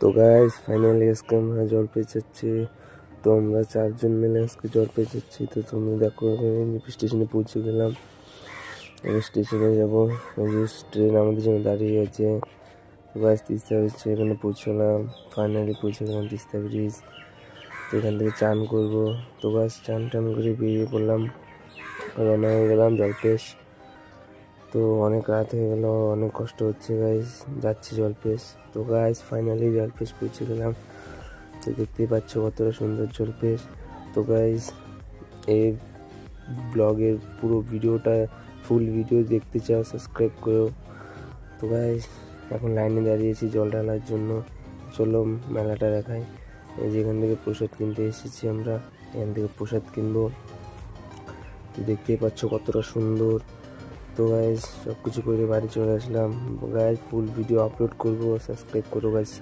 তো guys finally আজকে আমরা জল পেয়ে যাচ্ছি। তো আমরা 4 জন মিলে আজকে জল পেয়ে যাচ্ছি। তো তুমি দেখো স্টেশনে পৌঁছে গেলাম। স্টেশনে যাবো, ট্রেন আমাদের জন্য দাঁড়িয়ে আছে। তো গাইস তিস্তা ব্রিজ এখানে পৌঁছলাম, ফাইনালি পৌঁছে গেলাম তিস্তা ব্রিজ। তো এখান থেকে চান করবো। তো গাইস চান টান করে বেরিয়ে পড়লাম, রওনা হয়ে গেলাম জলপেশ। তো অনেক রাত হয়ে গেল, অনেক কষ্ট হচ্ছে গাইস, যাচ্ছি জলপেশ। তো গাইস ফাইনালি জলপেশ পৌঁছে গেলাম। তো দেখতেই পাচ্ছ কতটা সুন্দর জলপেশ। তো গাইস এই ব্লগের পুরো ভিডিওটা ফুল ভিডিও দেখতে চাও সাবস্ক্রাইব করো। তো গাইস এখন লাইনে দাঁড়িয়েছি জল ঢালার জন্য। চলো মেলাটা দেখাই। এই যেখান থেকে প্রসাদ কিনতে এসেছি আমরা, এখান থেকে প্রসাদ কিনবো। তো দেখতেই পাচ্ছ কতটা সুন্দর। তো গাইস সব কিছু করে বাড়ি চলে আসলাম। গাইস ফুল ভিডিও আপলোড করবো, সাবস্ক্রাইব করো গাইস।